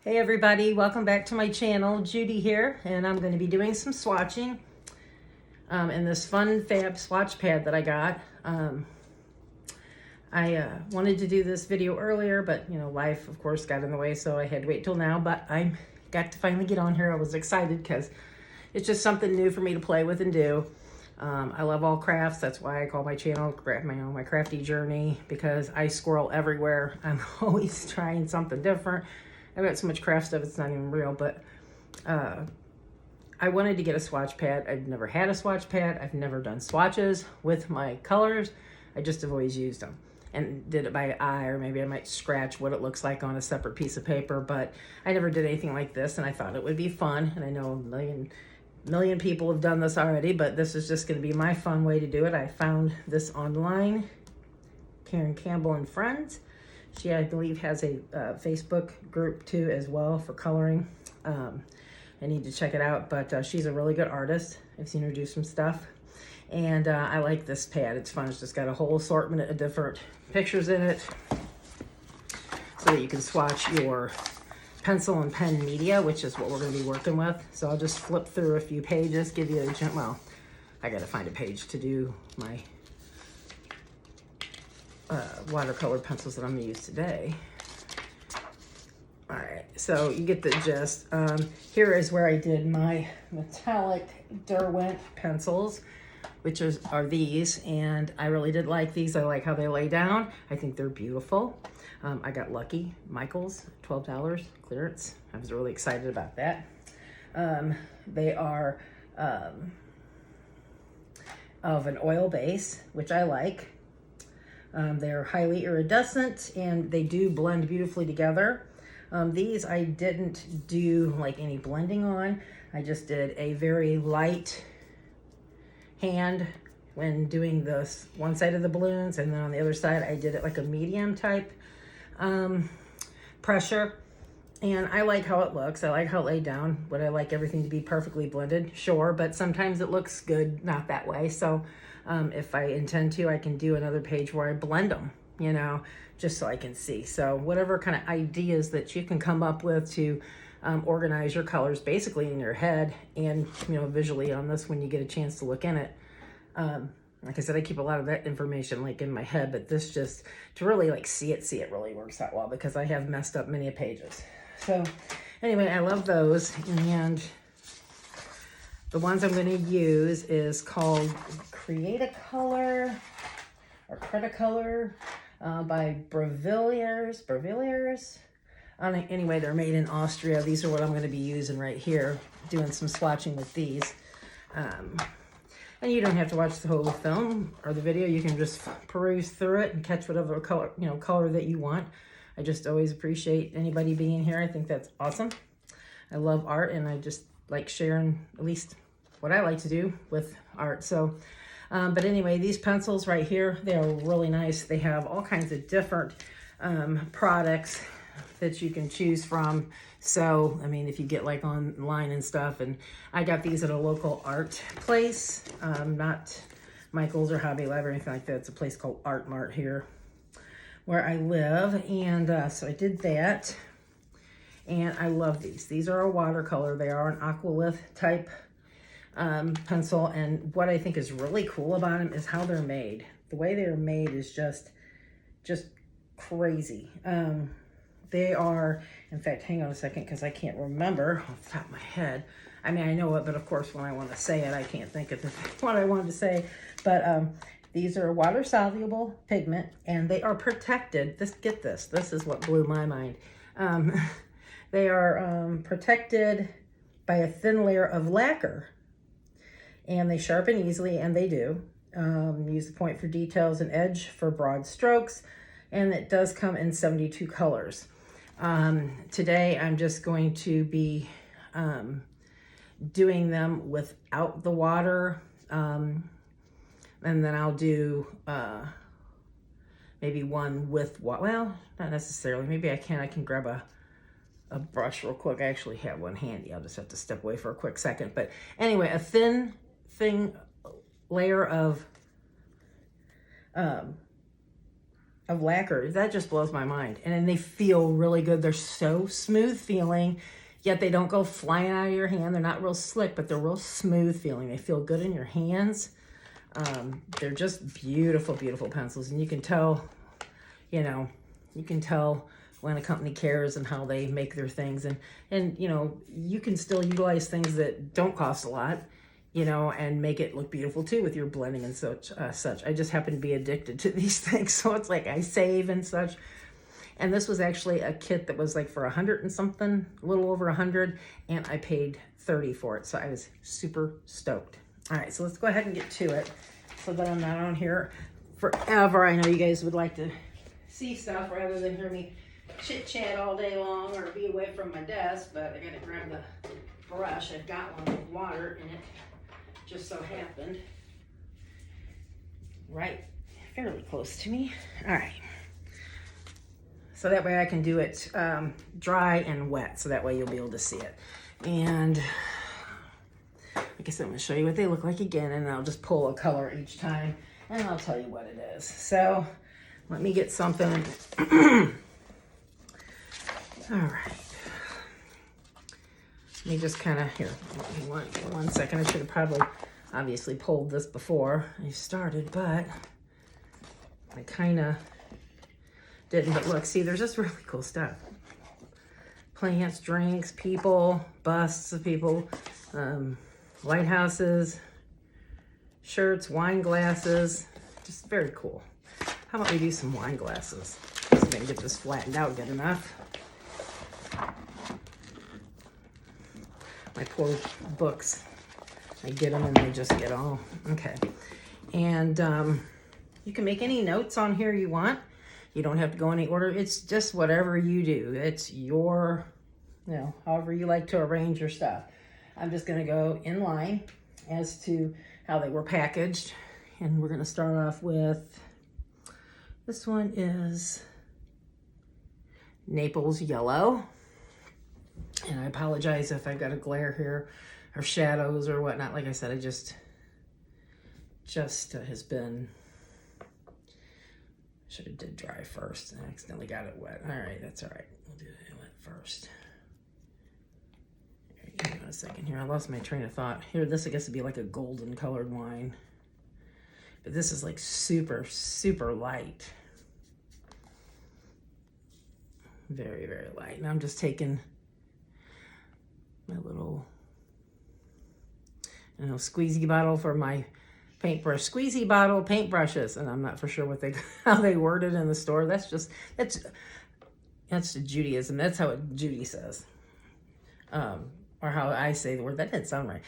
Hey everybody, welcome back to my channel. Judy here, and I'm going to be doing some swatching in this fun fab swatch pad that I got. I wanted to do this video earlier, but you know, life of course got in the way, so I had to wait till now, but I got to finally get on here. I was excited because it's just something new for me to play with and do. I love all crafts. That's why I call my channel my crafty journey, because I squirrel everywhere. I'm always trying something different. I've got so much craft stuff, it's not even real, but I wanted to get a swatch pad. I've never had a swatch pad. I've never done swatches with my colors. I just have always used them and did it by eye, or maybe I might scratch what it looks like on a separate piece of paper, but I never did anything like this, and I thought it would be fun. And I know a million people have done this already, but this is just going to be my fun way to do it. I found this online, Karen Campbell and Friends. She, I believe, has a Facebook group too as well for coloring. I need to check it out, but she's a really good artist. I've seen her do some stuff, and I like this pad. It's fun. It's just got a whole assortment of different pictures in it, so that you can swatch your pencil and pen media, which is what we're going to be working with. So I'll just flip through a few pages, give you a well, I got to find a page to do my watercolor pencils that I'm gonna use today. All right, so you get the gist. Here is where I did my metallic Derwent pencils, which are these, and I really did like these. I like how they lay down. I think they're beautiful. I got lucky. Michael's, $12 clearance. I was really excited about that. They are of an oil base, which I like. They're highly iridescent, and they do blend beautifully together. These I didn't do like any blending on. I just did a very light hand when doing this one side of the balloons, and then on the other side I did it like a medium type pressure. And I like how it looks. I like how it laid down. Would I like everything to be perfectly blended? Sure, but sometimes it looks good not that way. So if I intend to, I can do another page where I blend them, you know, just so I can see. So whatever kind of ideas that you can come up with to organize your colors basically in your head and, you know, visually on this when you get a chance to look in it. Like I said, I keep a lot of that information like in my head, but this just to really like see it really works out well, because I have messed up many pages. So anyway, I love those. And the ones I'm going to use is called Cretacolor or Cretacolor by Brevilliers. Anyway, they're made in Austria. These are what I'm going to be using right here, doing some swatching with these. And you don't have to watch the whole film or the video. You can just peruse through it and catch whatever color, color that you want. I just always appreciate anybody being here. I think that's awesome. I love art, and I just like sharing at least what I like to do with art. So, but anyway, these pencils right here, they are really nice. They have all kinds of different products that you can choose from. So, I mean, if you get like online and stuff, and I got these at a local art place, not Michael's or Hobby Lab or anything like that. It's a place called Art Mart here where I live. And so I did that, and I love these. These are a watercolor. They are an Aqua type pencil, and what I think is really cool about them is how they're made. The way they're made is just crazy. They are, in fact, hang on a second, because I can't remember off the top of my head. I mean, I know it, but of course when I want to say it, I can't think of what I wanted to say. But these are water-soluble pigment, and they are protected. Get this. This is what blew my mind. They are protected by a thin layer of lacquer, and they sharpen easily, and they do. Use the point for details and edge for broad strokes, and it does come in 72 colors. Today, I'm just going to be doing them without the water. And then I'll do maybe one with water. Well, not necessarily. Maybe I can grab a brush real quick. I actually have one handy. I'll just have to step away for a quick second. But anyway, a thin layer of of lacquer. That just blows my mind. And then they feel really good. They're so smooth feeling, yet they don't go flying out of your hand. They're not real slick, but they're real smooth feeling. They feel good in your hands. They're just beautiful, beautiful pencils. And you can tell, you know, you can tell when a company cares and how they make their things. And you know, you can still utilize things that don't cost a lot, you know, and make it look beautiful too with your blending and such. I just happen to be addicted to these things. So it's like I save and such. And this was actually a kit that was like for 100 and something, a little over 100, and I paid 30 for it. So I was super stoked. All right, so let's go ahead and get to it so that I'm not on here forever. I know you guys would like to see stuff rather than hear me chit chat all day long or be away from my desk, but I gotta grab the brush. I've got one with water in it, just so happened. Right, fairly close to me. All right. So that way I can do it dry and wet, so that way you'll be able to see it. And like I said, I'm gonna show you what they look like again, and I'll just pull a color each time, and I'll tell you what it is. So let me get something. All right. Let me just kind of, here, one second. I should have probably obviously pulled this before I started, but I kind of didn't. But look, see, there's just really cool stuff. Plants, drinks, people, busts of people, lighthouses, shirts, wine glasses, just very cool. How about we do some wine glasses? See if I can get this flattened out good enough. My poor books, I get them and they just get all, okay. And you can make any notes on here you want. You don't have to go in any order. It's just whatever you do. It's your, you know, however you like to arrange your stuff. I'm just gonna go in line as to how they were packaged. And we're gonna start off with, this one is Naples Yellow. And I apologize if I've got a glare here or shadows or whatnot. Like I said, I just has been, should have did dry first. I accidentally got it wet. All right, that's all right. We'll do it wet first. Hang on a second here. I lost my train of thought. Here, this I guess would be like a golden colored wine. But this is like super, super light. Very, very light. And I'm just taking my little, you know, squeezy bottle for my paintbrush. Squeezy bottle paintbrushes. And I'm not for sure what how they word it in the store. That's Judaism. That's how Judy says. Or how I say the word. That didn't sound right.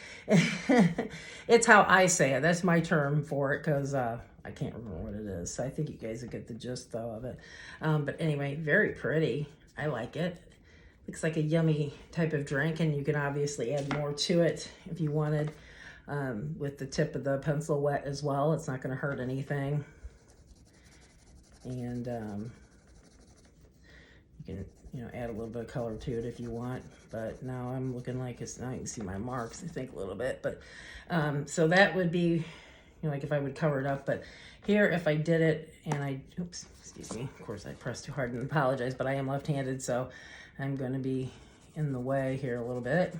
It's how I say it. That's my term for it, because I can't remember what it is. So I think you guys will get the gist though of it. But anyway, very pretty. I like it. Looks like a yummy type of drink, and you can obviously add more to it if you wanted, with the tip of the pencil wet as well. It's not going to hurt anything. And you can, you know, add a little bit of color to it if you want. But now I'm looking like it's, now you can see my marks, I think, a little bit. But so that would be, you know, like if I would cover it up. But here, if I did it and I, oops, excuse me, of course I pressed too hard and apologize, but I am left-handed, so I'm going to be in the way here a little bit.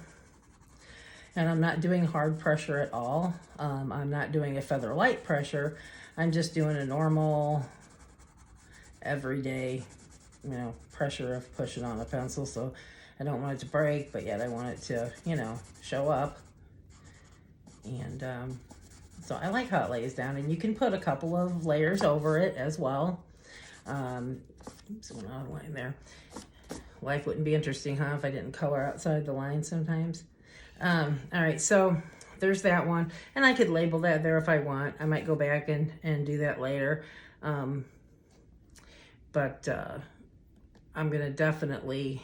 And I'm not doing hard pressure at all. I'm not doing a feather light pressure. I'm just doing a normal, everyday, you know, pressure of pushing on a pencil. So I don't want it to break, but yet I want it to, you know, show up. And so I like how it lays down. And you can put a couple of layers over it as well. Oops, went out of line there. Life wouldn't be interesting, huh, if I didn't color outside the line sometimes. All right, so there's that one. And I could label that there if I want. I might go back and do that later. But I'm going to definitely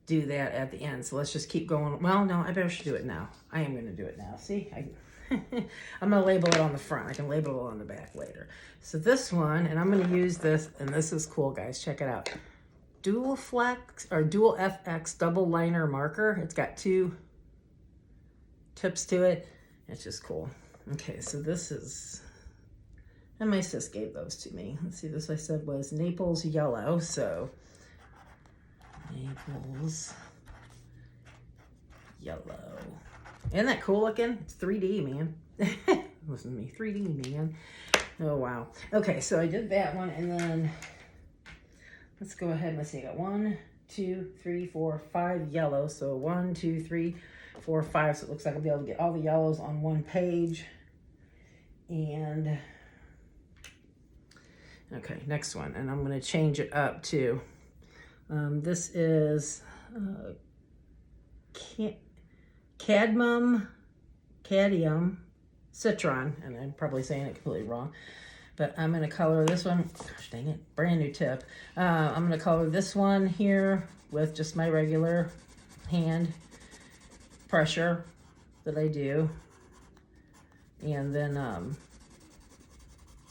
do that at the end. So let's just keep going. Well, no, I better should do it now. I am going to do it now. See, I'm going to label it on the front. I can label it on the back later. So this one, and I'm going to use this, and this is cool, guys. Check it out. Dual Flex or Dual FX double liner marker. It's got 2 tips to it. It's just cool. Okay, so this is And my sis gave those to me. Let's see, this I said was Naples Yellow. So Naples Yellow. Isn't that cool looking? It's 3D, man. Listen to me, 3D, man. Oh, wow. Okay, so I did that one, and then let's go ahead and let's see. I got 1, 2, 3, 4, 5 yellows. So 1, 2, 3, 4, 5. So it looks like I'll be able to get all the yellows on one page. And okay, next one. And I'm going to change it up to, this is cadmium, Citron, and I'm probably saying it completely wrong, but I'm going to color this one. Gosh dang it, brand new tip. I'm going to color this one here with just my regular hand pressure that I do, and then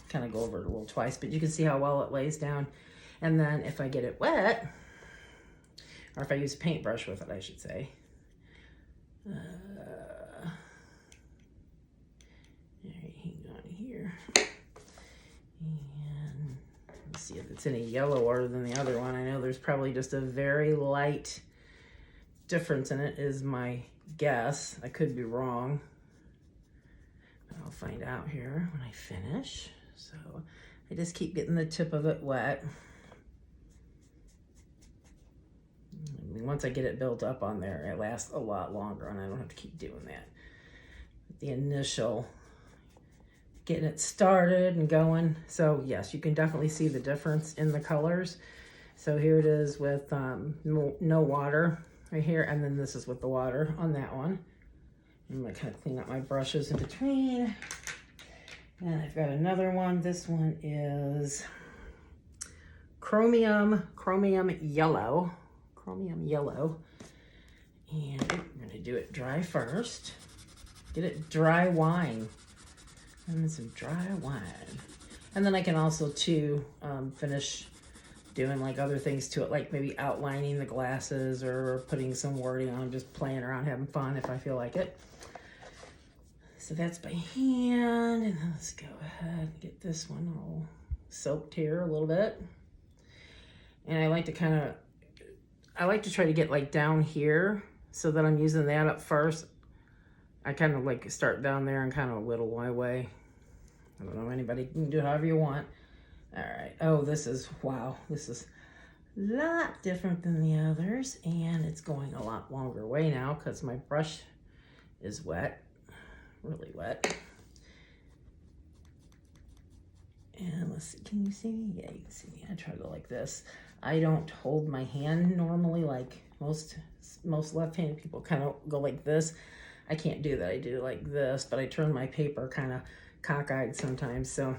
kind of go over it a little twice, but you can see how well it lays down. And then if I get it wet, or if I use a paintbrush with it, I should say, hang on here, and let's see if it's any yellower than the other one. I know there's probably just a very light difference in it, is my guess. I could be wrong, but I'll find out here when I finish. So I just keep getting the tip of it wet. I mean, once I get it built up on there, it lasts a lot longer, and I don't have to keep doing that. But the initial getting it started and going. So yes, you can definitely see the difference in the colors. So here it is with no water right here, and then this is with the water on that one. I'm gonna kind of clean up my brushes in between. And I've got another one. This one is chromium yellow. And I'm gonna do it dry first. Get it dry wine. And then some dry wine. And then I can also too finish doing like other things to it, like maybe outlining the glasses or putting some wording on, just playing around, having fun if I feel like it. So that's by hand. And let's go ahead and get this one all soaked here a little bit. And I like to try to get like down here so that I'm using that up first. I kind of like start down there and kind of whittle my way. I don't know, anybody can do however you want. All right. Oh, this is, wow. This is a lot different than the others. And it's going a lot longer way now because my brush is wet, really wet. And let's see, can you see me? Yeah, you can see me. I try to go like this. I don't hold my hand normally like most left-handed people kind of go like this. I can't do that. I do like this, but I turn my paper kind of cockeyed sometimes. So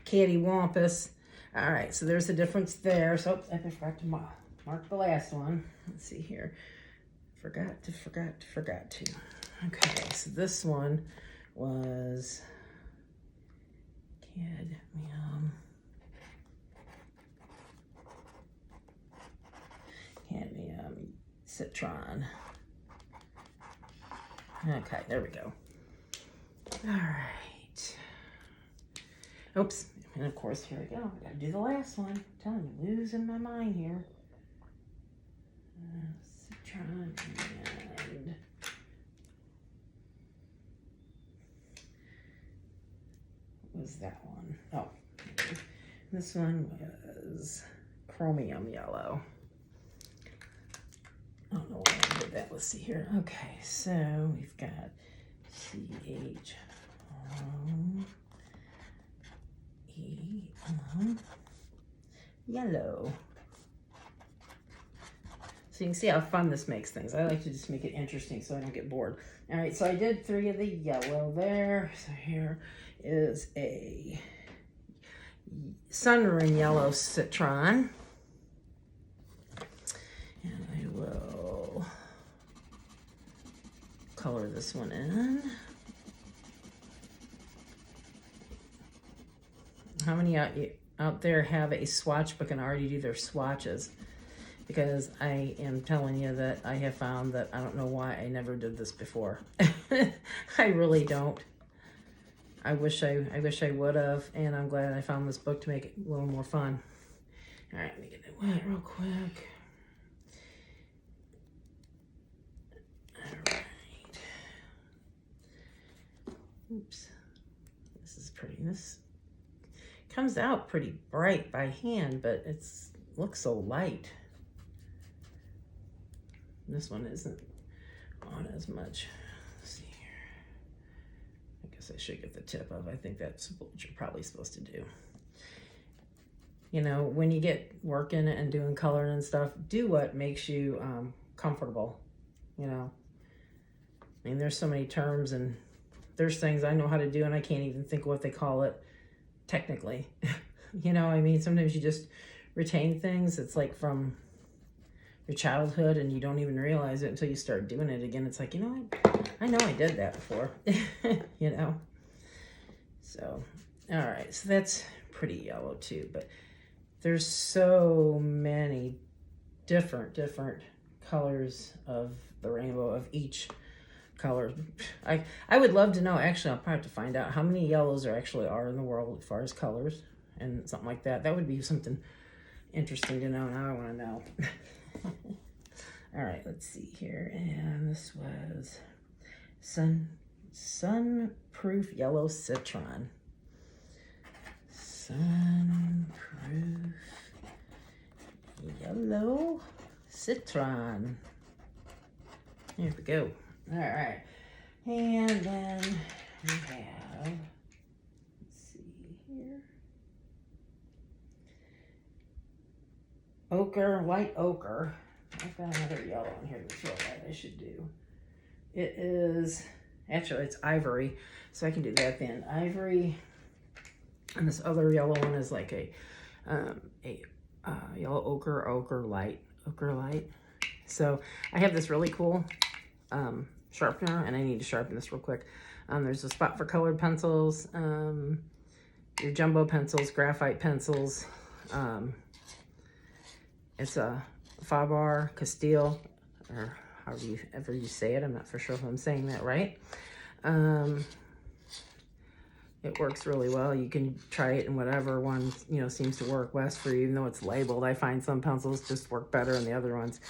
cattywampus. All right, so there's a difference there. So I forgot to mark the last one. Let's see here. Forgot to. Okay, so this one was cadmium Citron. Okay, there we go. All right. Oops. And of course, here we go. I gotta do the last one. I'm telling you, losing my mind here. Citron and what was that one? Oh, this one was chromium yellow. I don't know why I did that. Let's see here. Okay, so we've got yellow. So you can see how fun this makes things. I like to just make it interesting so I don't get bored. All right, so I did 3 of the yellow there. So here is a Sunroom yellow Citron. And I will color this one in. How many out there have a swatch but can already do their swatches? Because I am telling you that I have found that I don't know why I never did this before. I really don't. I wish I would have, and I'm glad I found this book to make it a little more fun. All right, let me get it wet real quick. All right. Oops. This is pretty. This comes out pretty bright by hand, but it's looks so light. This one isn't on as much. Let's see here. I guess I should get the tip of. I think that's what you're probably supposed to do. You know, when you get working and doing coloring and stuff, do what makes you comfortable, you know. I mean, there's so many terms and there's things I know how to do and I can't even think of what they call it technically. You know, I mean, sometimes you just retain things. It's like from your childhood and you don't even realize it until you start doing it again. It's like, you know, I know I did that before, you know. So, all right, so that's pretty yellow too, but there's so many different colors of the rainbow of each color. I would love to know, actually, I'll probably have to find out how many yellows there actually are in the world as far as colors and something like that. That would be something interesting to know. Now I want to know. All right, let's see here. And this was Sunproof Yellow Citron. Sunproof Yellow Citron. Here we go. All right. And then we have, let's see here. Ochre, light ochre. I've got another yellow in here that's real light I should do. It is, actually it's ivory, so I can do that then. Ivory, and this other yellow one is like a yellow ochre light. So I have this really cool sharpener, and I need to sharpen this real quick. There's a spot for colored pencils, your jumbo pencils, graphite pencils. It's a Faber-Castell, or however you say it. I'm not for sure if I'm saying that right. It works really well. You can try it in whatever one, you know, seems to work best for you, even though it's labeled. I find some pencils just work better than the other ones.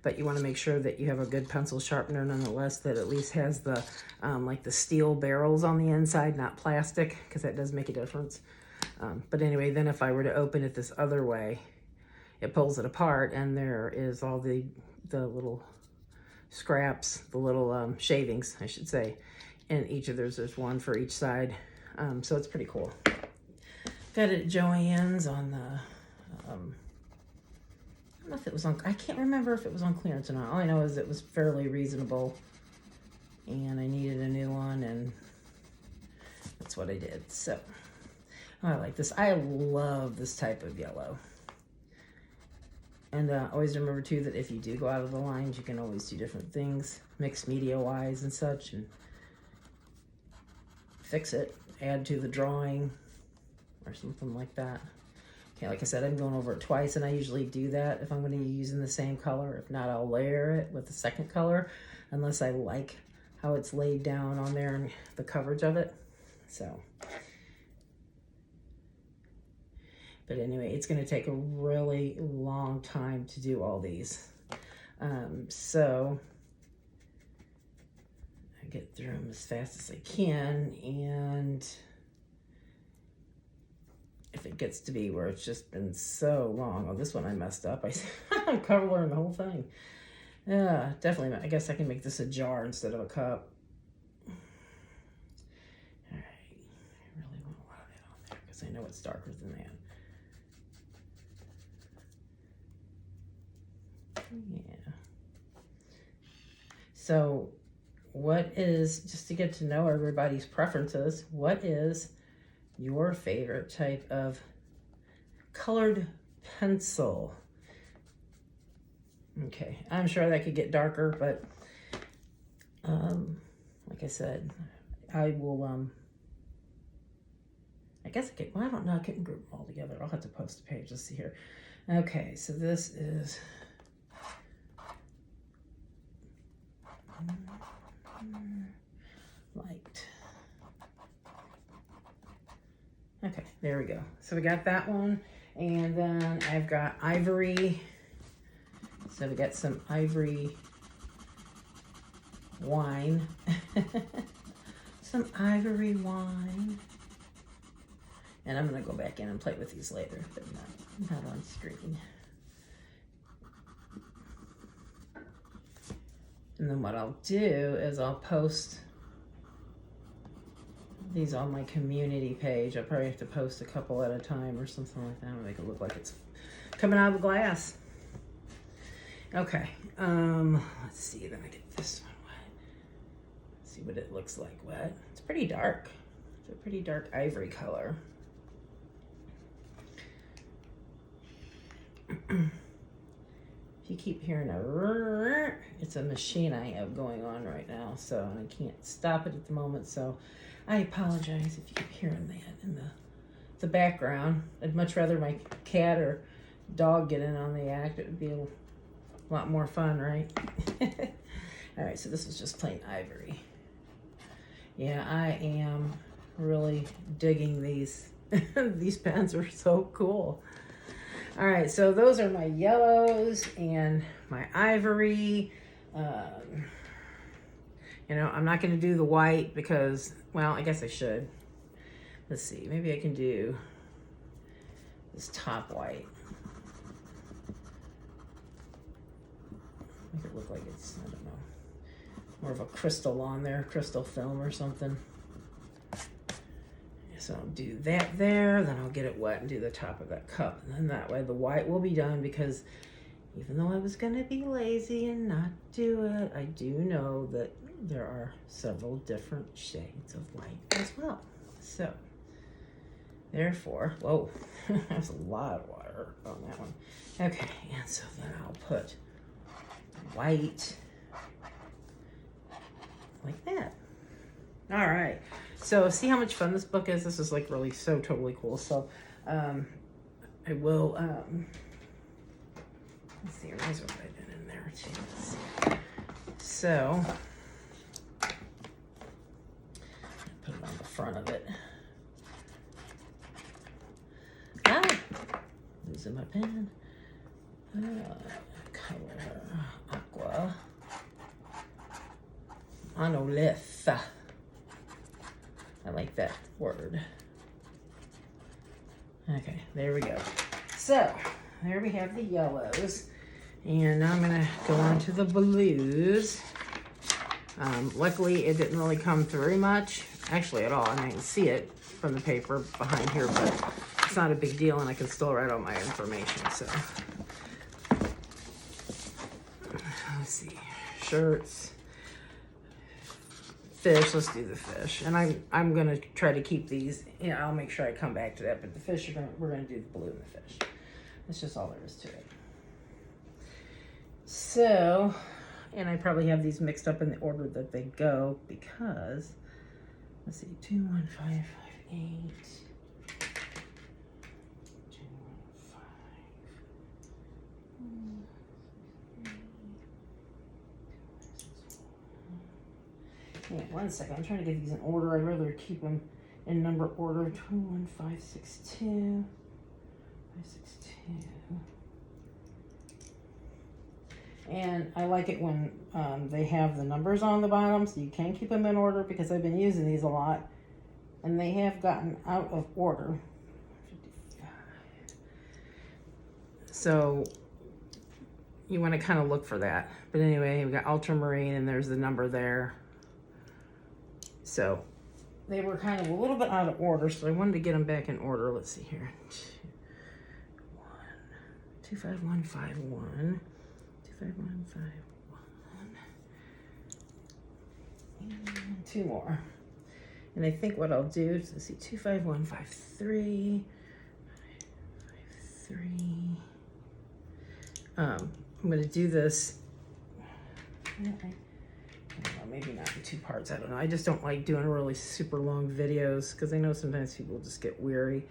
But you want to make sure that you have a good pencil sharpener nonetheless, that at least has the, like the steel barrels on the inside, not plastic, because that does make a difference. But anyway, then if I were to open it this other way, it pulls it apart, and there is all the little scraps, the little shavings, I should say. And each of those, there's one for each side. So it's pretty cool. Got it at Joann's on the, I don't know if it was on, I can't remember if it was on clearance or not. All I know is it was fairly reasonable, and I needed a new one, and that's what I did. So, oh, I like this. I love this type of yellow. And always remember too that if you do go out of the lines, you can always do different things, mixed media wise and such, and fix it, add to the drawing or something like that. Okay, like I said, I'm going over it twice, and I usually do that if I'm going to be using the same color. If not, I'll layer it with the second color, unless I like how it's laid down on there and the coverage of it. So, but anyway, it's going to take a really long time to do all these. So I get through them as fast as I can, and if it gets to be where it's just been so long, oh, this one I messed up. I'm coloring the whole thing. Yeah, definitely. I guess I can make this a jar instead of a cup. All right, I really want a lot of that on there because I know it's darker than that. Yeah. So what is, just to get to know everybody's preferences, what is your favorite type of colored pencil? Okay, I'm sure that could get darker, but like I said, I will, I guess I could, well, I don't know, I couldn't group them all together. I'll have to post a page. Let's see here. Okay, so this is light. There we go. So we got that one. And then I've got ivory. So we got some ivory wine. Some ivory wine. And I'm going to go back in and play with these later, but not on screen. And then what I'll do is I'll post these on my community page. I'll probably have to post a couple at a time or something like that. I'll make it look like it's coming out of the glass. Okay, let's see, then I get this one wet. Let's see what it looks like wet. It's pretty dark. It's a pretty dark ivory color. If you keep hearing a, it's a machine I have going on right now, so I can't stop it at the moment, so I apologize if you keep hearing that in the background. I'd much rather my cat or dog get in on the act. It would be a lot more fun, right? All right, so this is just plain ivory. Yeah, I am really digging these. These pens are so cool. All right, so those are my yellows and my ivory. You know, I'm not going to do the white because, well, I guess I should. Let's see, maybe I can do this top white. Make it look like it's, I don't know, more of a crystal on there, crystal film or something. So I'll do that there, then I'll get it wet and do the top of that cup. And then that way the white will be done, because even though I was gonna be lazy and not do it, I do know that there are several different shades of white as well. So, therefore, whoa, there's a lot of water on that one. Okay, and so then I'll put white like that. All right, so see how much fun this book is? This is like really so totally cool. So I will, let's see, these are right in there too. Let's see. So, put it on the front of it. Ah, losing my pen. Color, Aqua, Monolith. I like that word. Okay, there we go. So, there we have the yellows. And now I'm gonna go on to the blues. Luckily, it didn't really come through much, actually at all. I mean, I can see it from the paper behind here, but it's not a big deal, and I can still write all my information, so. Let's see, shirts, fish, let's do the fish. And I'm gonna try to keep these, you know, I'll make sure I come back to that, but the fish, we're gonna do the blue and the fish. That's just all there is to it. So, and I probably have these mixed up in the order that they go, because, let's see, 2, 1, 5, 5, 8. 2, 1, 5. Yeah, 1 second. I'm trying to get these in order. I'd rather keep them in number order. 2, 1, 5, 6, 2. 5, 6, 2. And I like it when they have the numbers on the bottom, so you can keep them in order, because I've been using these a lot and they have gotten out of order. 55. So you want to kind of look for that. But anyway, we got Ultramarine and there's the number there. So they were kind of a little bit out of order, so I wanted to get them back in order. Let's see here. 25151. 25151. And 2 more. And I think what I'll do is, let's see, 25153. 53. I'm going to do this. I don't know, maybe not in 2 parts. I don't know. I just don't like doing really super long videos, because I know sometimes people just get weary.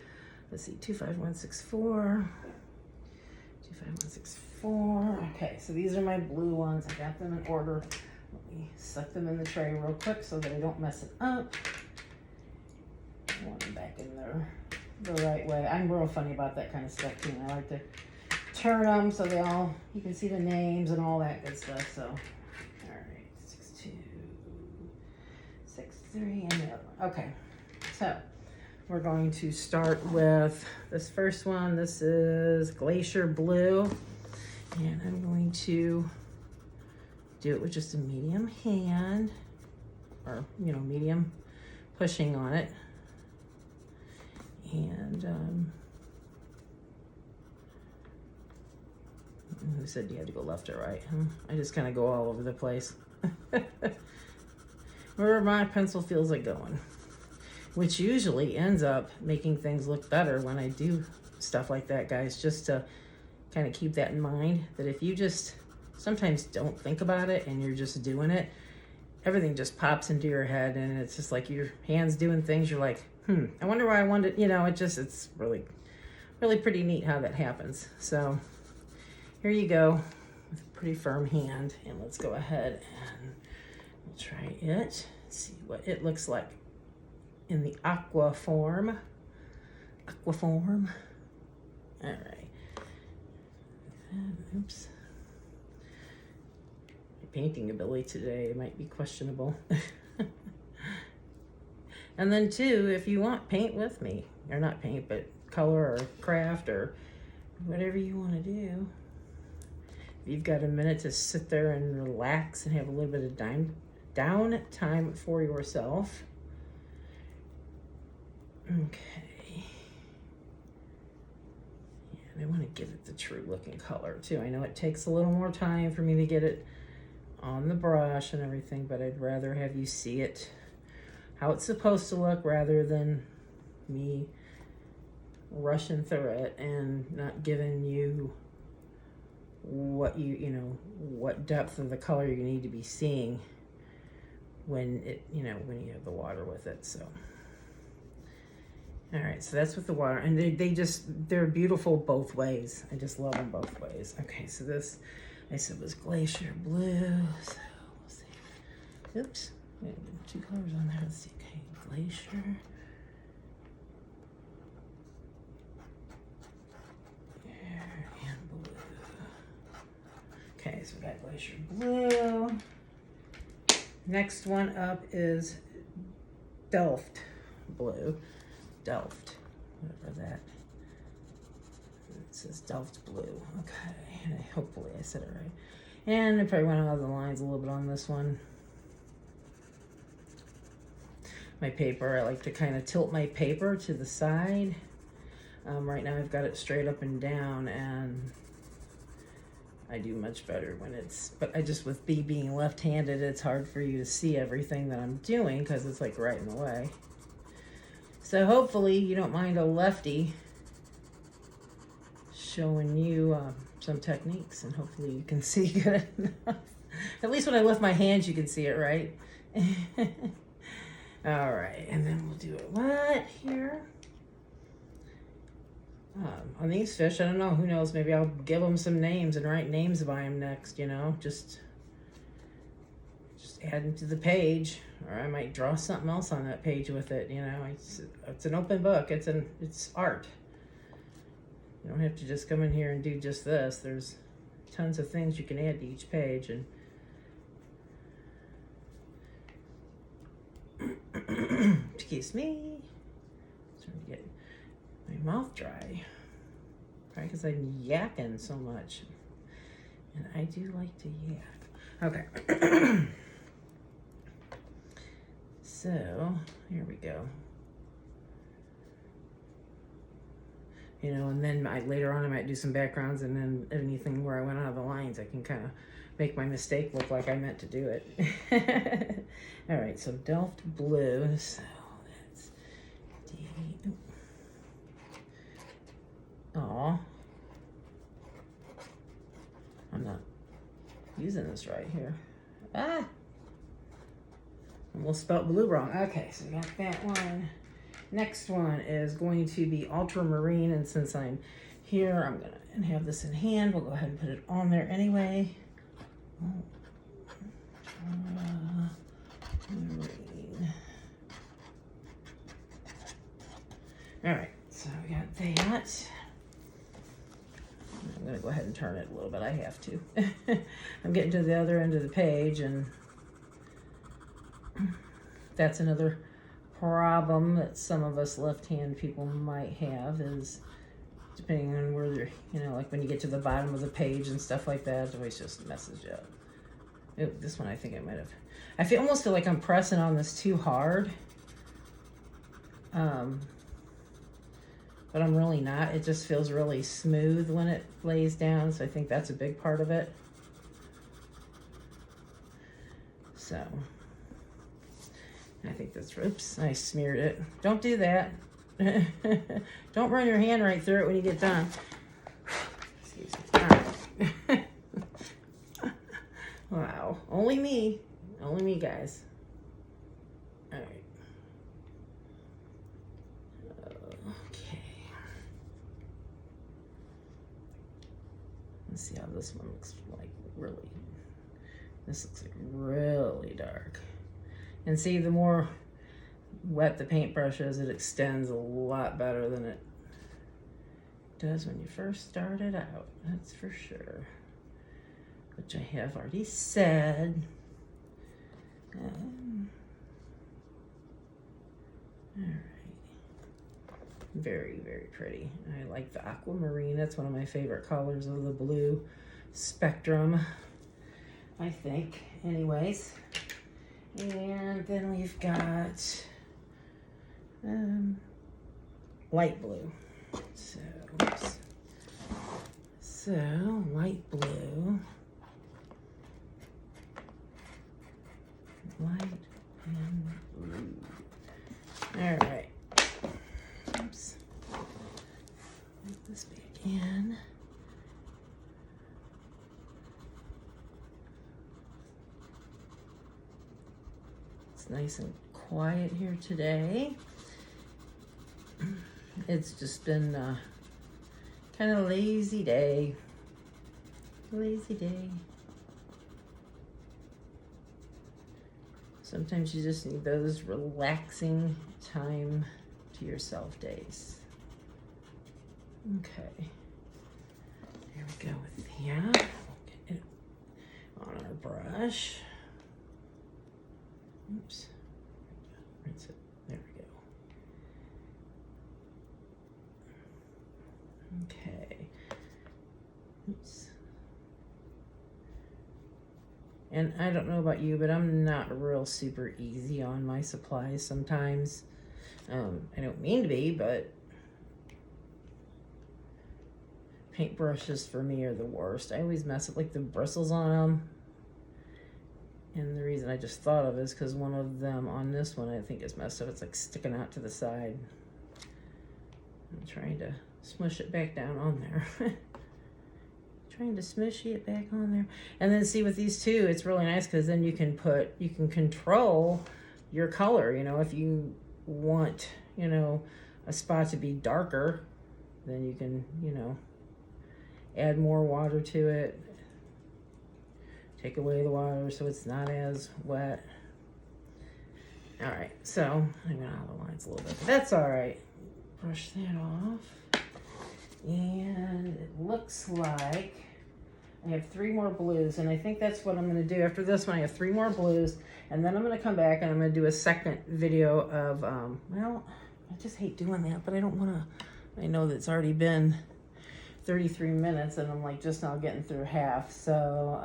Let's see, 25164. 25164. Okay, so these are my blue ones. I got them in order. Let me set them in the tray real quick so that I don't mess it up. I want them back in the right way. I'm real funny about that kind of stuff too. I like to turn them so they all, you can see the names and all that good stuff. So, all right, 6-2, 6-3, and the other one. Okay, so we're going to start with this first one. This is Glacier Blue, and I'm going to do it with just a medium hand, or medium pushing on it. And who said you had to go left or right? Huh? I just kind of go all over the place. Wherever my pencil feels like going, which usually ends up making things look better when I do stuff like that, guys. Just to kind of keep that in mind, that if you just sometimes don't think about it and you're just doing it, everything just pops into your head, and it's just like your hands doing things. You're like, I wonder why I wanted, it's really, really pretty neat how that happens. So here you go with a pretty firm hand, and let's go ahead and we'll try it, see what it looks like in the Aqua form. All right. Oops. My painting ability today might be questionable. And then too, if you want, paint with me, or not paint, but color or craft or whatever you want to do. If you've got a minute to sit there and relax and have a little bit of down time for yourself. Okay. And I want to give it the true looking color too. I know it takes a little more time for me to get it on the brush and everything, but I'd rather have you see it how it's supposed to look rather than me rushing through it and not giving you what what depth of the color you need to be seeing when it, when you have the water with it. So, all right, so that's with the water, and they're beautiful both ways. I just love them both ways. Okay, so this I said was Glacier Blue. So we'll see. Oops. Two colors on there. Let's see. Okay, Glacier. And blue. Okay, so we got Glacier Blue. Next one up is Delft Blue. Delft. Whatever that. It says Delft Blue. Okay, and hopefully I said it right. And I probably went out of the lines a little bit on this one. My paper, I like to kind of tilt my paper to the side. Right now I've got it straight up and down, and I do much better when but with me being left-handed, it's hard for you to see everything that I'm doing because it's like right in the way. So hopefully you don't mind a lefty showing you some techniques, and hopefully you can see good enough. At least when I lift my hands, you can see it, right? All right, and then we'll do it what here? On these fish, I don't know, who knows, maybe I'll give them some names and write names by them next, just add them to the page, or I might draw something else on that page with it, it's an open book, it's art. You don't have to just come in here and do just this. There's tons of things you can add to each page, and excuse me, trying to get my mouth dry, probably because I'm yakking so much, and I do like to yak. Okay. So here we go. And then later on I might do some backgrounds, and then anything where I went out of the lines, I can kind of make my mistake look like I meant to do it. All right, so Delft Blue, so that's D. Aw, I'm not using this right here. Ah, almost spelled blue wrong. Okay, so we got that one. Next one is going to be Ultramarine, and since I'm here, I'm gonna have this in hand. We'll go ahead and put it on there anyway. Ultramarine. All right, So we got that. I'm gonna go ahead and turn it a little bit. I have to. I'm getting to the other end of the page, and that's another problem that some of us left-hand people might have, is depending on where they're, you know, like when you get to the bottom of the page and stuff like that, it always just messes you up. This one I think I might have, I almost feel like I'm pressing on this too hard. But I'm really not. It just feels really smooth when it lays down, so I think that's a big part of it. So I think that's, oops, I smeared it. Don't do that. Don't run your hand right through it when you get done. Excuse me. All right. Wow, only me, guys. All right. Okay. Let's see how this one looks like. Really, this looks like really dark. And see, the more wet the paintbrush is, it extends a lot better than it does when you first start it out. That's for sure. Which I have already said. All right. Very, very pretty. I like the Aquamarine. That's one of my favorite colors of the blue spectrum, I think. Anyways. And then we've got light blue. So, oops. So, light blue. Light and blue. All right. Oops. Put this back in. It's nice and quiet here today. It's just been kind of a lazy day. Lazy day. Sometimes you just need those relaxing time to yourself days. Okay. There we go with that. Get it on our brush. Oops. Rinse it. There we go. Okay. Oops. And I don't know about you, but I'm not real super easy on my supplies sometimes. I don't mean to be, but paintbrushes for me are the worst. I always mess up like the bristles on them. And the reason I just thought of is because one of them on this one I think is messed up. It's like sticking out to the side. I'm trying to smush it back down on there. Trying to smushy it back on there. And then see with these two, it's really nice because then you can control your color. You know, if you want, you know, a spot to be darker, then you can, you know, add more water to it. Take away the water so it's not as wet. All right, so I went out of the lines a little bit, but that's all right. Brush that off. And it looks like I have 3 more blues, and I think that's what I'm gonna do. After this one, I have 3 more blues, and then I'm gonna come back and I'm gonna do a second video of, well, I just hate doing that, but I don't wanna, I know that it's already been 33 minutes and I'm like just now getting through half. So,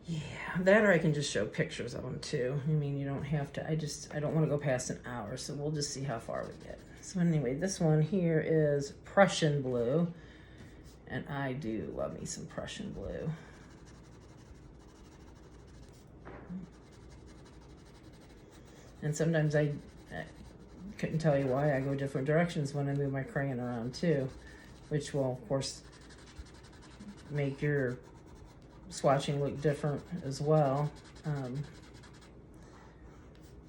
yeah, that or I can just show pictures of them too. I mean, you don't have to, I don't want to go past an hour, so we'll just see how far we get. So anyway, this one here is Prussian Blue, and I do love me some Prussian Blue. And sometimes I couldn't tell you why I go different directions when I move my crayon around too, which will of course make your swatching look different as well.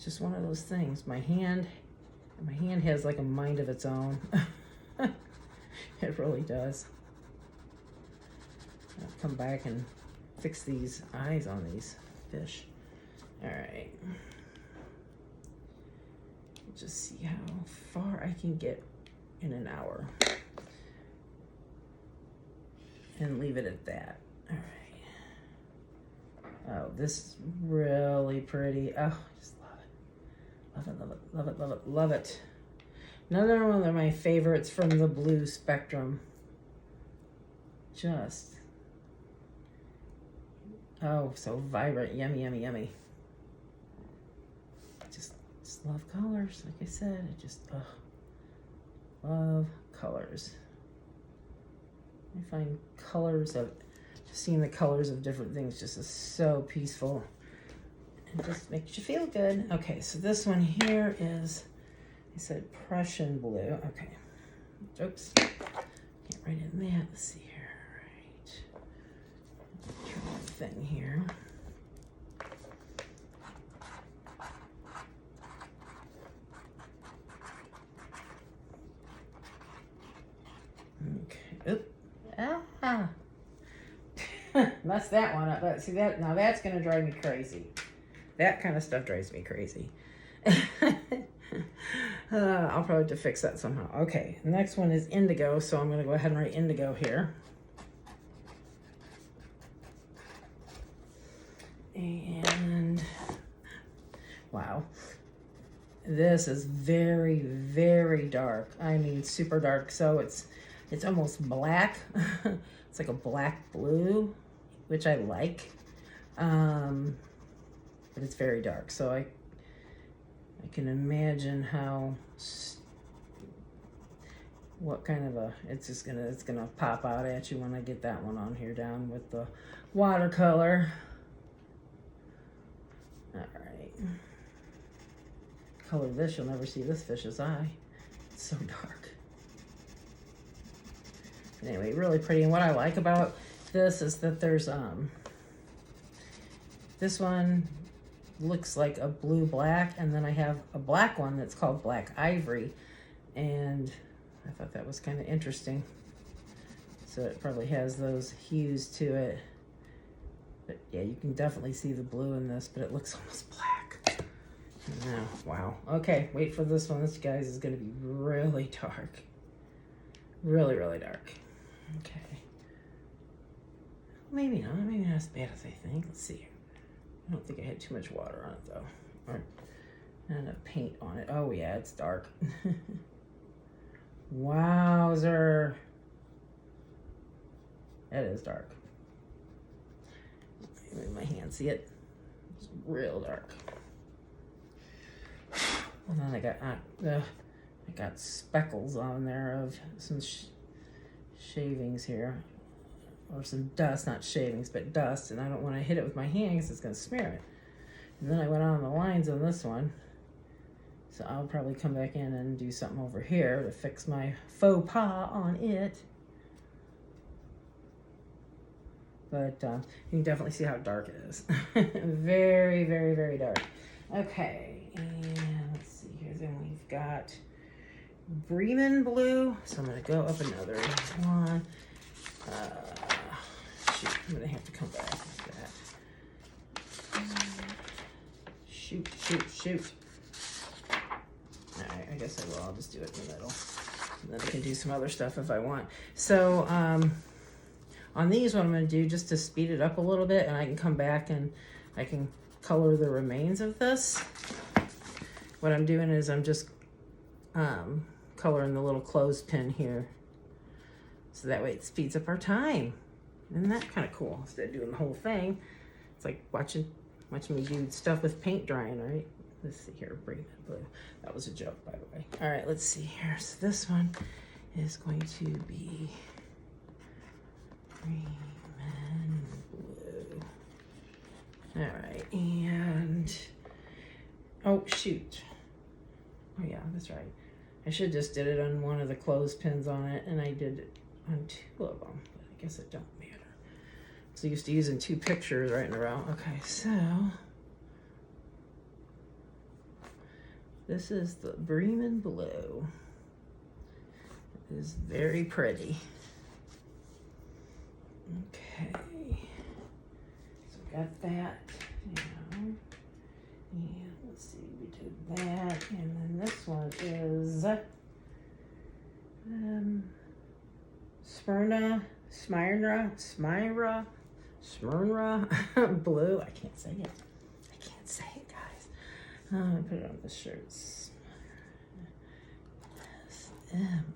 Just one of those things. My hand has like a mind of its own. It really does. I'll come back and fix these eyes on these fish. All right. just see how far I can get in an hour. And leave it at that. All right. Oh, this is really pretty. Oh, I just love it. Love it, love it, love it, love it, love it. Another one of my favorites from the blue spectrum. Just, oh, so vibrant, yummy, yummy, yummy. Just love colors, like I said. I just, love colors. I find colors of, just seeing the colors of different things just is so peaceful. It just makes you feel good. Okay, so this one here is, I said Prussian Blue. Okay. Oops. Can't write in that. Let's see here. All right. Turn the thing here. Okay. Oop. Ah. Messed that one up. But see that, now that's gonna drive me crazy. That kind of stuff drives me crazy. I'll probably have to fix that somehow. Okay, the next one is Indigo, so I'm gonna go ahead and write Indigo here. And wow, this is very, very dark. I mean, super dark. So it's almost black. It's like a black blue, which I like. But it's very dark. So I can imagine how, what kind of a, it's gonna pop out at you when I get that one on here down with the watercolor. All right. Color this, you'll never see this fish's eye. It's so dark. Anyway, really pretty. And what I like about this is that there's, this one looks like a blue black, and then I have a black one that's called Black Ivory, and I thought that was kind of interesting. So it probably has those hues to it. But yeah, you can definitely see the blue in this, but it looks almost black. Now, wow. Okay, wait for this one. This, guys, is going to be really dark. Really, really dark. Okay. Maybe not. Maybe not as bad as I think. Let's see. I don't think I had too much water on it, though. Or not enough paint on it. Oh, yeah, it's dark. Wowzer. That is dark. Move my hand. See it? It's real dark. And then I got speckles on there of some shavings here, or some dust, not shavings, but dust, and I don't want to hit it with my hand because it's going to smear it. And then I went on the lines on this one, so I'll probably come back in and do something over here to fix my faux pas on it. But you can definitely see how dark it is. Very, very, very dark. Okay, and let's see here. Then we've got Bremen Blue. So I'm going to go up another one. Shoot, I'm going to have to come back like that. Shoot, shoot, shoot. All right, I guess I will. I'll just do it in the middle. And then I can do some other stuff if I want. So, on these, what I'm going to do, just to speed it up a little bit, and I can come back and I can color the remains of this. What I'm doing is I'm just coloring the little clothespin here. So that way it speeds up our time. Isn't that kind of cool? Instead of doing the whole thing, it's like watching me do stuff with paint drying, right? Let's see here, Bremen Blue. That was a joke, by the way. All right, let's see here. So this one is going to be Bremen Blue. All right, and oh shoot. Oh yeah, that's right. I should just did it on one of the clothespins on it, and I did it on two of them, but I guess it don't matter. So used to using two pictures right in a row. Okay, so this is the Bremen Blue. It is very pretty. Okay, so got that, and let's let's see, we did that, and then this one is Smyrna Blue. I can't say it. I can't say it, guys. I put it on the shirts.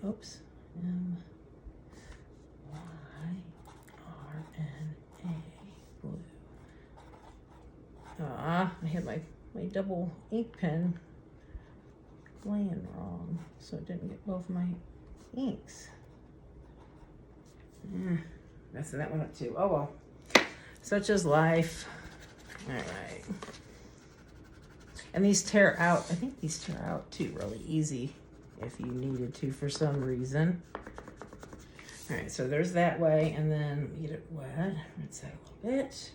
Oops. MYRNA Blue. I had my double ink pen laying wrong, so it didn't get both my inks. Messing that one up too. Oh well. Such is life. All right. And these tear out. I think these tear out too really easy if you needed to for some reason. All right, so there's that way, and then get it wet. Rinse that a little bit.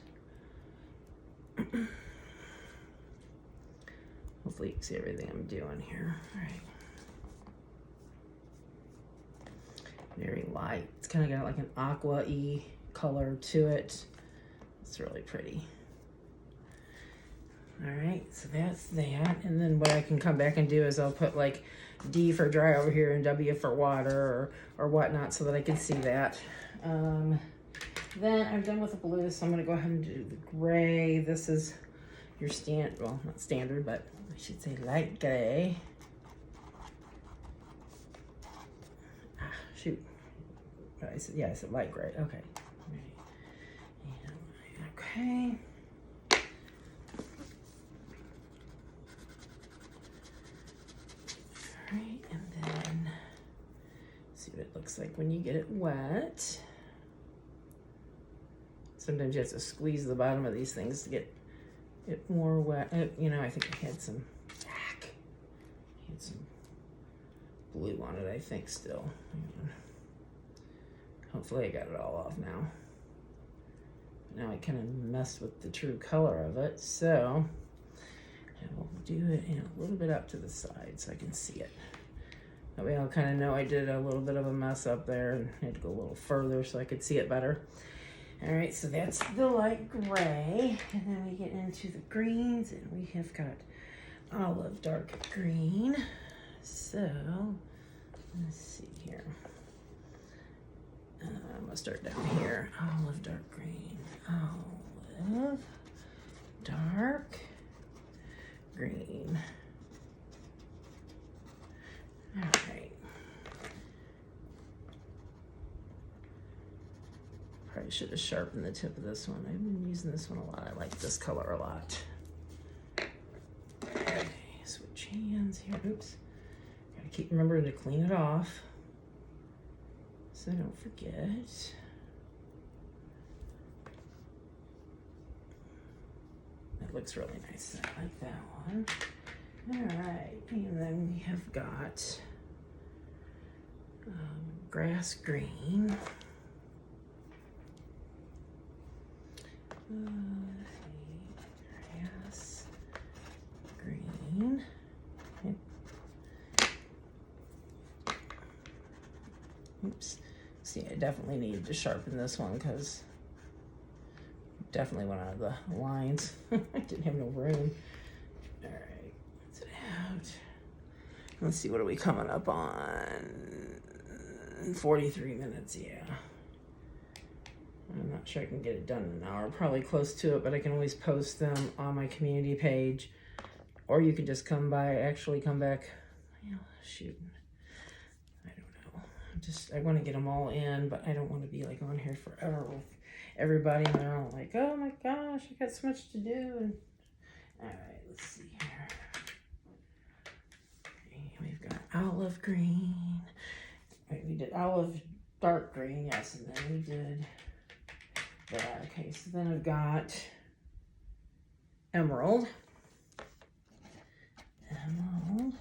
Hopefully you can see everything I'm doing here. All right. Very light. It's kind of got like an aqua-y color to it. It's really pretty. All right, so that's that. And then what I can come back and do is I'll put like D for dry over here and W for water or whatnot so that I can see that. Then I'm done with the blue, so I'm gonna go ahead and do the gray. This is your well, not standard, but I should say light gray. Shoot. I said light gray. Okay. Okay. All right, and then see what it looks like when you get it wet. Sometimes you have to squeeze the bottom of these things to get it more wet. You know, I think I had some blue on it, I think, still. Hopefully I got it all off now. Now I kind of messed with the true color of it, so I will do it in a little bit up to the side so I can see it. That way I'll kind of know I did a little bit of a mess up there and had to go a little further so I could see it better. All right, so that's the light gray, and then we get into the greens, and we have got olive dark green. So let's see here. I'm gonna start down here. Olive dark green. Olive dark green. All right. Probably should have sharpened the tip of this one. I've been using this one a lot. I like this color a lot. Okay, switch hands here. Oops. Gotta keep remembering to clean it off so I don't forget. That looks really nice. I like that one. All right, and then we have got grass green. Grass green. Okay. Oops. See, I definitely needed to sharpen this one because definitely went out of the lines. I didn't have no room. All right, that's it out. Let's see, what are we coming up on? 43 minutes, yeah. I'm not sure I can get it done in an hour, probably close to it, but I can always post them on my community page, or you could just come back, you know, shoot. I don't know. I want to get them all in, but I don't want to be like on here forever with everybody, and they're all like, oh my gosh, I got so much to do. And all right, let's see here. Okay, we've got olive green. Wait, we did olive dark green, yes, and then we did that. Okay, so then I've got emerald. Emerald.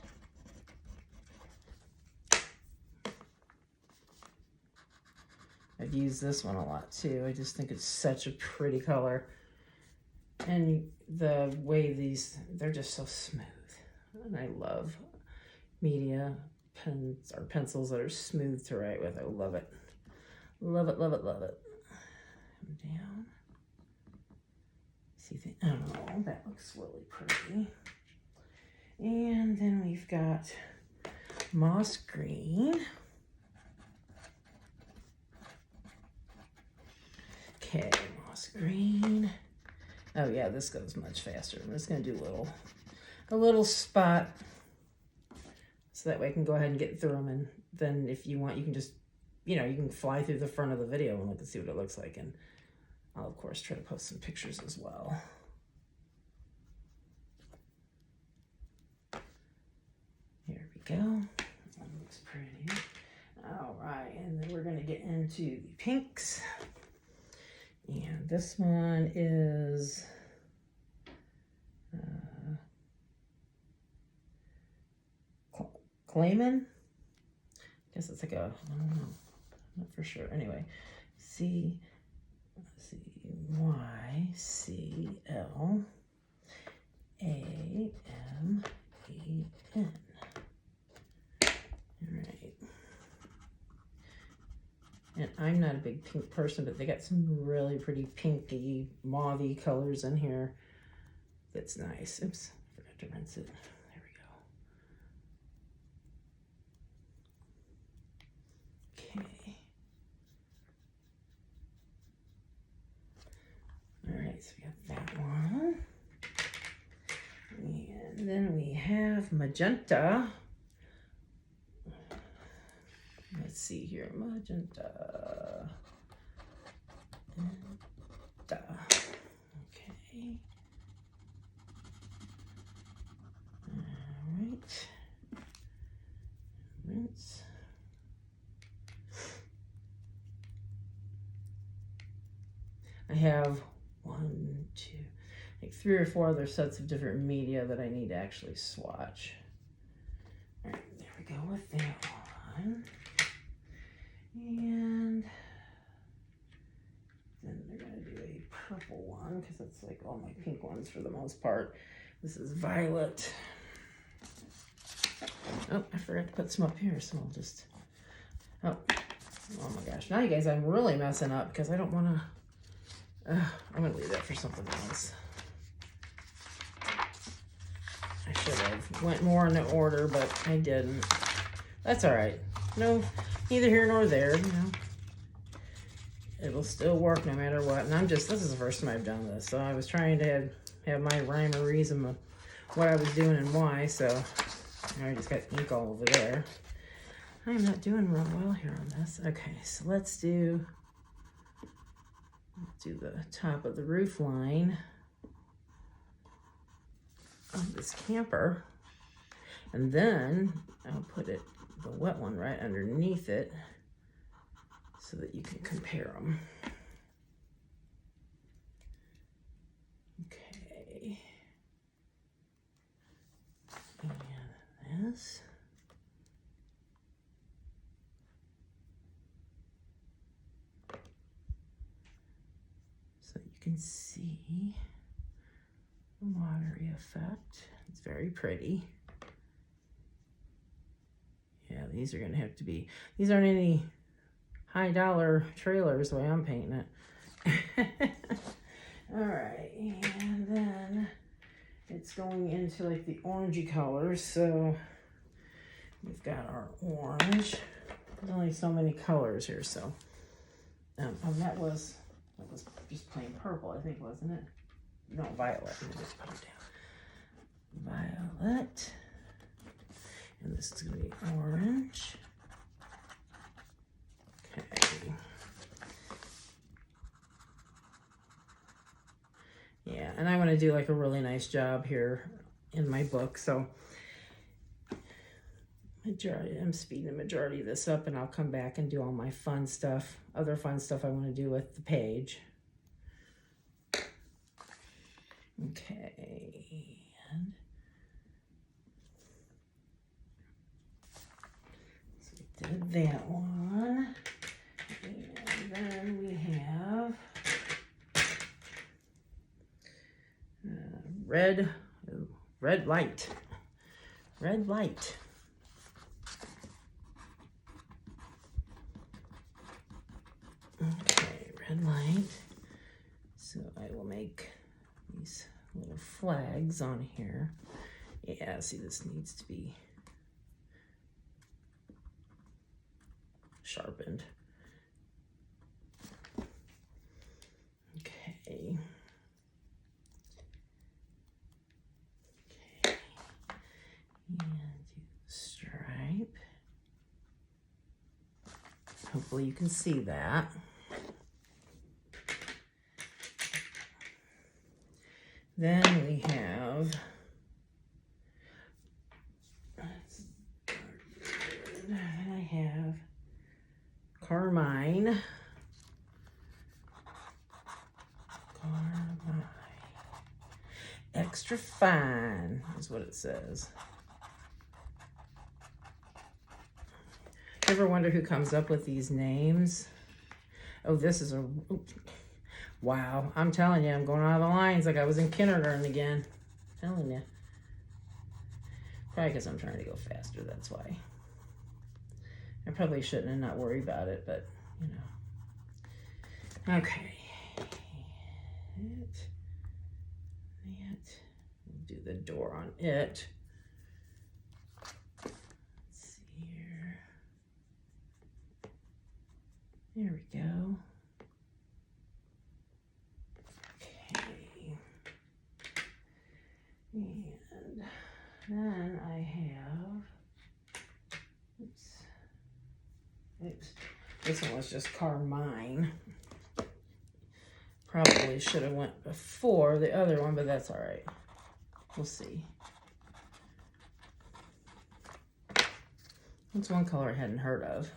I've used this one a lot too. I just think it's such a pretty color. And the way they're just so smooth. And I love media pens or pencils that are smooth to write with. I love it. Love it, love it, love it. Come down. See the emerald. That looks really pretty. And then we've got moss green. Okay, moss green. Oh yeah, this goes much faster. I'm just gonna do a little spot so that way I can go ahead and get through them, and then if you want, you can just, you know, you can fly through the front of the video and look and see what it looks like, and I'll of course try to post some pictures as well. Here we go. That looks pretty. All right, and then we're gonna get into the pinks. And this one is Clayman. I guess it's like a, I don't know, not for sure. Anyway, C-Y-C-L-A-M-A-N. All right. And I'm not a big pink person, but they got some really pretty pinky, mauve-y colors in here. That's nice. Oops, I forgot to rinse it. There we go. Okay. All right, so we got that one. And then we have magenta. Let's see here, magenta. Okay. All right. Rinse. I have 1, 2, like 3 or 4 other sets of different media that I need to actually swatch. All right, there we go with that one. And then they're going to do a purple one because it's like all my pink ones for the most part. This is violet. Oh, I forgot to put some up here, so I'll just, oh my gosh. Now you guys, I'm really messing up because I don't want to, I'm going to leave that for something else. I should have went more in the order, but I didn't. That's all right. No, neither here nor there, you know. It'll still work no matter what. And this is the first time I've done this, so I was trying to have my rhyme or reason of what I was doing and why, so I just got ink all over there. I'm not doing real well here on this. Okay, so let's do the top of the roof line of this camper, and then I'll put the wet one right underneath it so that you can compare them. Okay. And this. So you can see the watery effect. It's very pretty. Yeah, these are gonna have to be, these aren't any high dollar trailers the way I'm painting it. All right, and then it's going into like the orangey colors. So we've got our orange. There's only so many colors here, so that was just plain purple, I think, wasn't it? No, violet. Let me just put it down. Violet. And this is going to be orange. Okay. Yeah, and I want to do like a really nice job here in my book. So I'm speeding the majority of this up, and I'll come back and do all my fun stuff, other fun stuff I want to do with the page. Okay. And did that one, and then we have red light. Okay, red light. So I will make these little flags on here, Yeah, see, this needs to be sharpened. Okay. Okay. And do the stripe. Hopefully you can see that. Then we have, I have Carmine. Extra fine is what it says. Ever wonder who comes up with these names? Oh, this is a, wow, I'm telling you, I'm going out of the lines like I was in kindergarten again. I'm telling you. Probably because I'm trying to go faster, that's why. I probably shouldn't and not worry about it, but, you know. Okay. We'll do the door on it. Let's see here. There we go. Okay. And then I have, oops, this one was just Carmine. Probably should have went before the other one, but that's all right. We'll see. That's one color I hadn't heard of.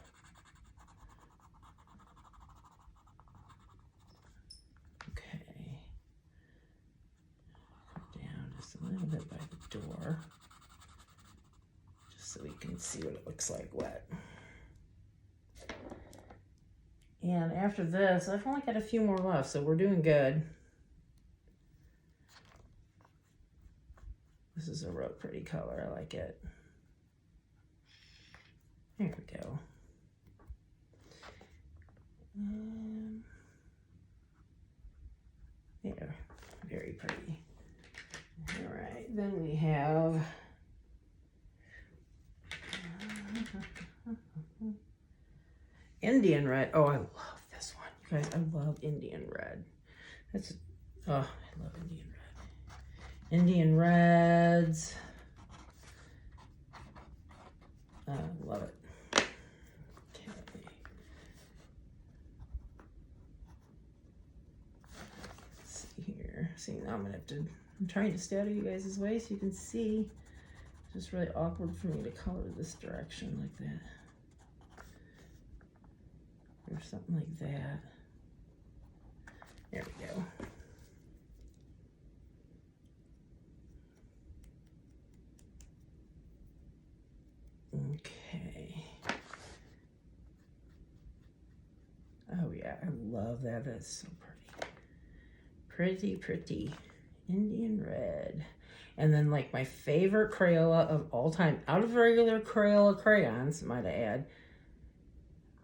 Okay. Come down just a little bit by the door, just so we can see what it looks like wet. And after this, I've only got a few more left, so we're doing good. This is a real pretty color. I like it. There we go. There, very pretty. All right, then we have Indian red. Oh, I love this one. You guys, I love Indian red. That's, oh, I love Indian red. Indian reds. Love it. Okay. Let's see here. See, now I'm gonna have to, I'm trying to stay out of you guys' way so you can see. It's just really awkward for me to color this direction like that. Or something like that. There we go. Okay. Oh yeah, I love that. That's so pretty. Pretty, pretty. Indian red. And then like my favorite Crayola of all time, out of regular Crayola crayons, might I add,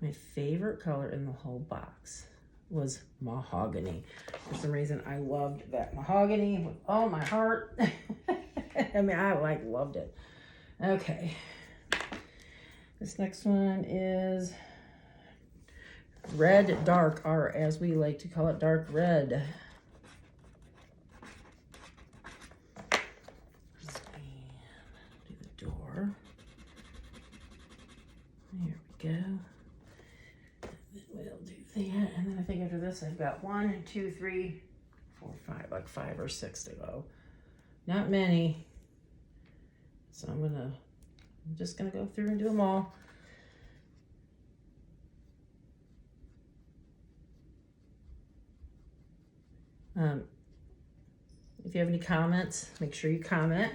my favorite color in the whole box was mahogany. For some reason, I loved that mahogany with all my heart. I mean, I like loved it. Okay. This next one is red dark, or as we like to call it, dark red. Do the door. There we go. We'll do that, and then I think after this I've got 1, 2, 3, 4, 5, like 5 or 6 to go. Not many. So I'm just gonna go through and do them all. If you have any comments, make sure you comment.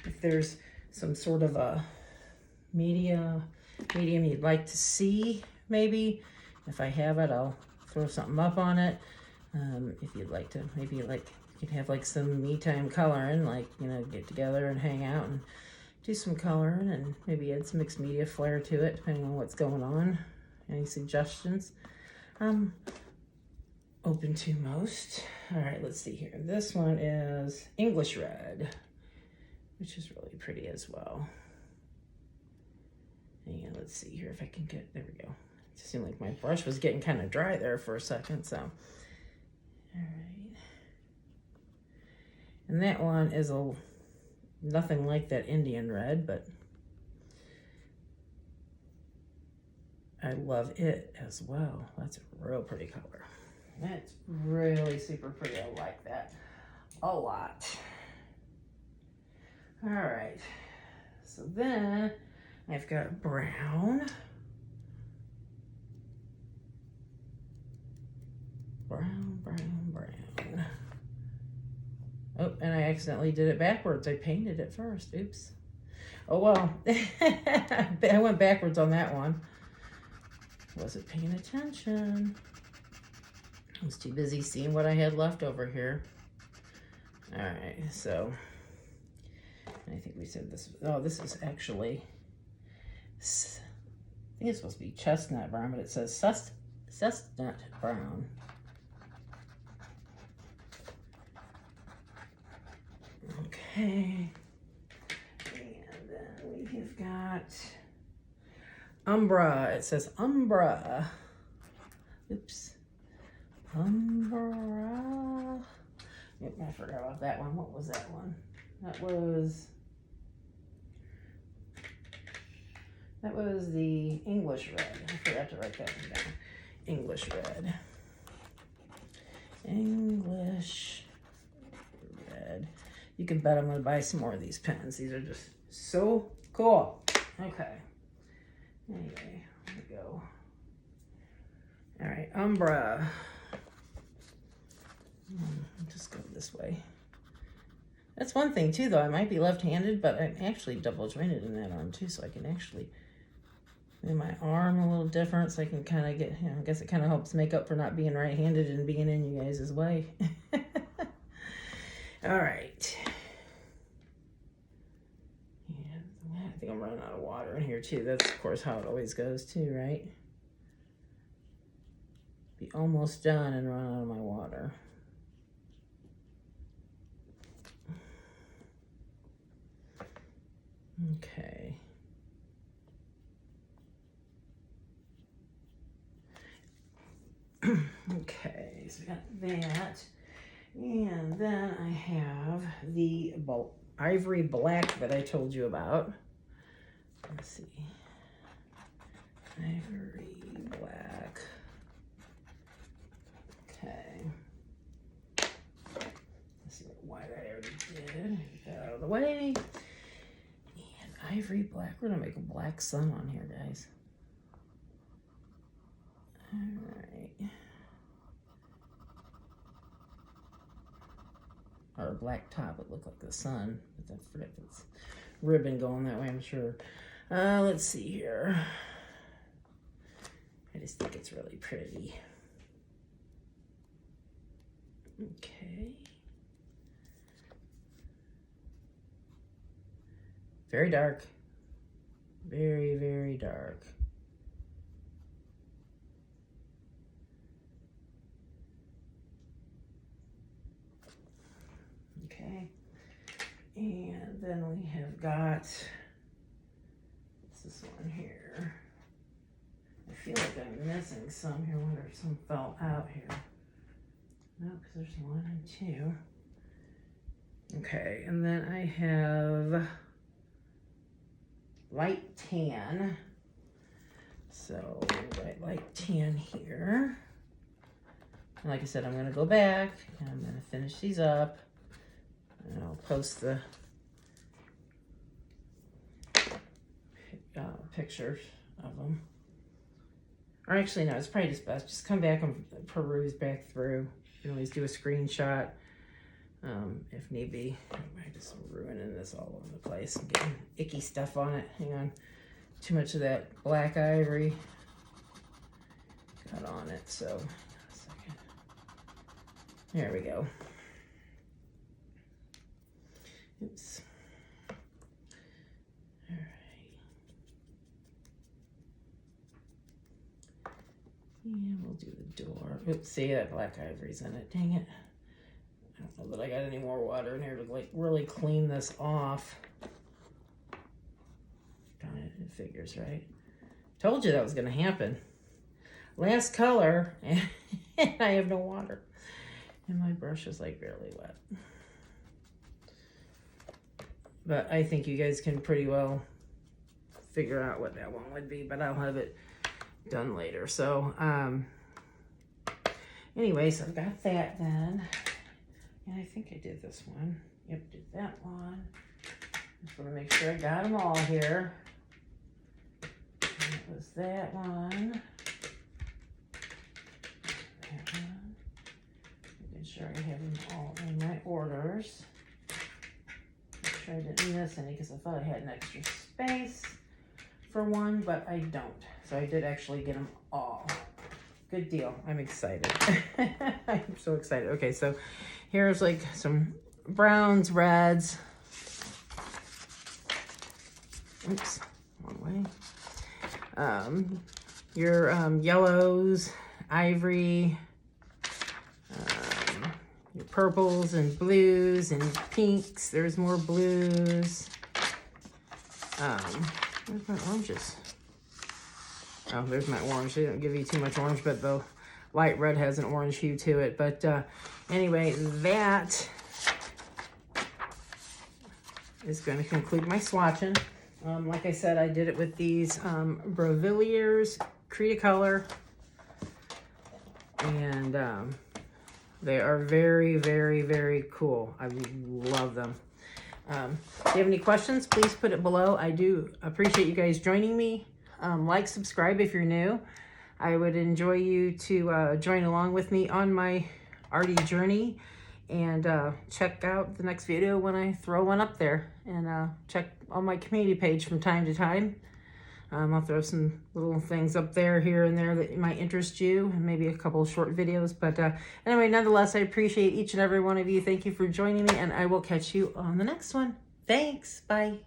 If there's some sort of a medium you'd like to see, maybe. If I have it, I'll throw something up on it. If you'd like to, maybe like you can have like some me time coloring, like, you know, get together and hang out and do some coloring and maybe add some mixed media flair to it, depending on what's going on. Any suggestions? open to most. All right, let's see here. This one is English Red, which is really pretty as well. And let's see here if I can get, there we go. It seemed like my brush was getting kind of dry there for a second, so. All right. And that one is nothing like that Indian Red, but I love it as well. That's a real pretty color. That's really super pretty. I like that a lot. All right, so then I've got brown. Brown, brown, brown. Oh, and I accidentally did it backwards. I painted it first. Oops. Oh, well. I went backwards on that one. Wasn't paying attention. I was too busy seeing what I had left over here. All right, so I think we said this. Oh, this is actually, I think it's supposed to be chestnut brown, but it says chestnut brown. Okay, and then we've got Umbra. It says Umbra. Oops. Umbra. Yep, I forgot about that one. What was that one? That was the English Red. I forgot to write that one down. English Red. English Red. You can bet I'm going to buy some more of these pens. These are just so cool. Okay. Anyway, here we go. All right, Umbra. Just go this way. That's one thing too, though. I might be left-handed, but I'm actually double jointed in that arm too, so I can actually move my arm a little different, so I can kind of get, you know, I guess it kind of helps make up for not being right-handed and being in you guys' way. All right. Yeah, I think I'm running out of water in here too. That's of course how it always goes too, right? Be almost done and run out of my water. Okay. Okay, so we got that. And then I have the Ivory Black that I told you about. Let's see. Ivory Black. Okay. Let's see what white I already did. Get that out of the way. And Ivory Black. We're going to make a black sun on here, guys. All right. Or a black top would look like the sun, but I forget if it's ribbon going that way, I'm sure. Let's see here. I just think it's really pretty. Okay. Very dark. Very, very dark. Okay, and then we have got this one here. I feel like I'm missing some here. I wonder if some fell out here. No, because there's 1 and 2. Okay, and then I have light tan. So light tan here. And like I said, I'm going to go back and I'm going to finish these up. And I'll post the pictures of them. Or actually, no, it's probably just best. Just come back and peruse back through. You can always do a screenshot if need be. I'm just ruining this all over the place. I'm getting icky stuff on it. Hang on. Too much of that black ivory got on it. So, hang on a second. There we go. Oops. All right. And we'll do the door. Oops, see that black ivory's in it. Dang it. I don't know that I got any more water in here to like really clean this off. Darn it, it figures, right? Told you that was gonna happen. Last color, and I have no water. And my brush is like barely wet. But I think you guys can pretty well figure out what that one would be, but I'll have it done later. So, anyways, I've got that then. And I think I did this one. Yep, did that one. Just want to make sure I got them all here. And it was that one. That one. Making sure I have them all in my orders. Make sure I didn't miss any because I thought I had an extra space for one, but I don't. So I did actually get them all. Good deal. I'm excited. I'm so excited. Okay, so here's like some browns, reds. Oops, wrong way. Your yellows, ivory, your purples and blues and pinks. There's more blues. Where's my oranges? Oh, there's my orange. They don't give you too much orange, but the light red has an orange hue to it. But anyway, that is going to conclude my swatching. Like I said, I did it with these Brevilliers Cretacolor. And they are very, very, very cool. I love them. If you have any questions, please put it below. I do appreciate you guys joining me. Like, subscribe if you're new. I would enjoy you to join along with me on my arty journey. And check out the next video when I throw one up there. And check on my community page from time to time. I'll throw some little things up there, here and there that might interest you. And maybe a couple of short videos. But anyway, nonetheless, I appreciate each and every one of you. Thank you for joining me. And I will catch you on the next one. Thanks. Bye.